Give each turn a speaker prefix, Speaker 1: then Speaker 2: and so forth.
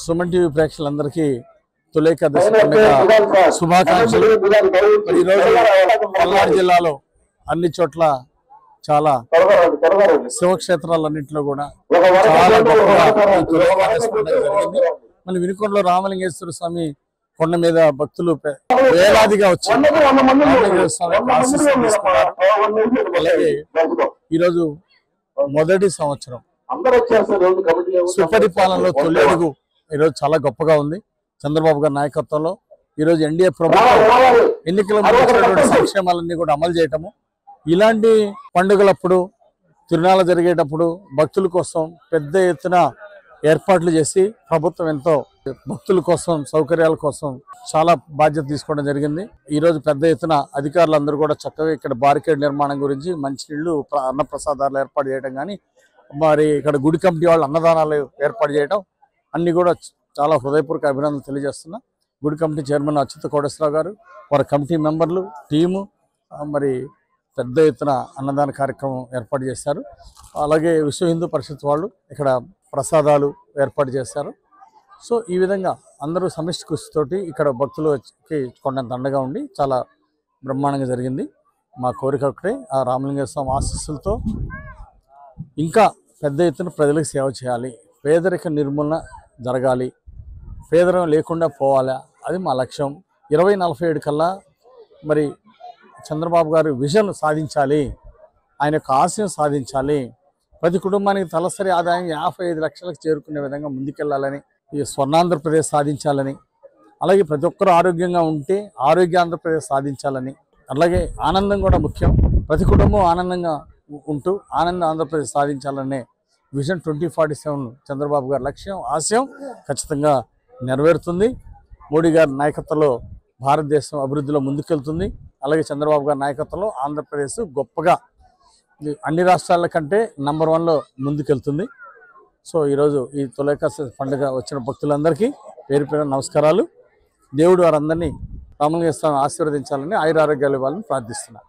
Speaker 1: Suman TV ప్రేక్షకులందరికీ తొలేకాదశి పండుగ శుభాకాంక్షలు. ఈరోజు పల్నాడు జిల్లాలో అన్ని చోట్ల చాలా శివక్షేత్రాలన్నింటిలో కూడా చాలా గొప్పగా తొలేకాదశి పండుగ జరిగింది. మళ్ళీ వినుకొండలో రామలింగేశ్వర స్వామి కొండ మీద భక్తులు వేలాదిగా వచ్చి రామలింగేశ్వర స్వామి ఆశీస్సులు తీసుకున్నారు. అలాగే ఈరోజు మొదటి సంవత్సరం సుపరిపాలనలో తొలి అడుగు ఈరోజు చాలా గొప్పగా ఉంది. చంద్రబాబు గారి నాయకత్వంలో ఈరోజు ఎన్డీఏ ప్రభుత్వం ఎన్నికల ముందు సంక్షేమాలన్నీ కూడా అమలు చేయటము, ఇలాంటి పండుగలప్పుడు తిరునాళ్ళ జరిగేటప్పుడు భక్తుల కోసం పెద్ద ఎత్తున ఏర్పాట్లు చేసి ప్రభుత్వం ఎంతో భక్తుల కోసం సౌకర్యాల కోసం చాలా బాధ్యత తీసుకోవడం జరిగింది. ఈరోజు పెద్ద ఎత్తున అధికారులందరూ కూడా చక్కగా ఇక్కడ బారికేడ్ నిర్మాణం గురించి మంచినీళ్లు అన్నప్రసాదాలు ఏర్పాటు చేయడం కానీ, మరి ఇక్కడ గుడి కమిటీ వాళ్ళు అన్నదానాలు ఏర్పాటు చేయడం అన్ని కూడా చాలా హృదయపూర్వక అభినందనలు తెలియజేస్తున్నా. గుడి కమిటీ చైర్మన్ అచ్యుత కోటేశ్వరరావు గారు, వారి కమిటీ మెంబర్లు, టీము మరి పెద్ద ఎత్తున అన్నదాన కార్యక్రమం ఏర్పాటు చేశారు. అలాగే విశ్వ హిందూ పరిషత్ వాళ్ళు ఇక్కడ ప్రసాదాలు ఏర్పాటు చేశారు. సో ఈ విధంగా అందరూ సమిష్టి కృషితోటి ఇక్కడ భక్తులకి కొండంత అండగా ఉండి చాలా బ్రహ్మాండంగా జరిగింది. మా కోరిక ఒకటే, ఆ రామలింగేశ్వర స్వామి ఆశీస్సులతో ఇంకా పెద్ద ఎత్తున ప్రజలకు సేవ చేయాలి, పేదరిక నిర్మూలన జరగాలి, పేదరికం లేకుండా పోవాలా, అది మా లక్ష్యం. 2047 కల్లా మరి చంద్రబాబు గారి విజన్ సాధించాలి, ఆయన యొక్క ఆశయం సాధించాలి. ప్రతి కుటుంబానికి తలసరి ఆదాయం 55 లక్షలకు చేరుకునే విధంగా ముందుకెళ్లాలని, ఈ స్వర్ణాంధ్రప్రదేశ్ సాధించాలని, అలాగే ప్రతి ఒక్కరూ ఆరోగ్యంగా ఉంటే ఆరోగ్య ఆంధ్రప్రదేశ్ సాధించాలని, అలాగే ఆనందం కూడా ముఖ్యం, ప్రతి కుటుంబం ఆనందంగా ఉంటూ ఆనంద ఆంధ్రప్రదేశ్ సాధించాలనే విజన్ 2047 చంద్రబాబు గారి లక్ష్యం ఆశయం ఖచ్చితంగా నెరవేరుతుంది. మోడీ గారి నాయకత్వంలో భారతదేశం అభివృద్ధిలో ముందుకెళ్తుంది. అలాగే చంద్రబాబు గారి నాయకత్వంలో ఆంధ్రప్రదేశ్ గొప్పగా అన్ని రాష్ట్రాల కంటే నంబర్ 1లో ముందుకెళ్తుంది. సో ఈరోజు ఈ తొలేకాదశి పండుగ వచ్చిన భక్తులందరికీ పేరు పేరు నమస్కారాలు. దేవుడు వారందరినీ రామలింగేశ్వర స్వామి ఆశీర్వదించాలని, ఆయురారోగ్యాలు ఇవ్వాలని ప్రార్థిస్తున్నాను.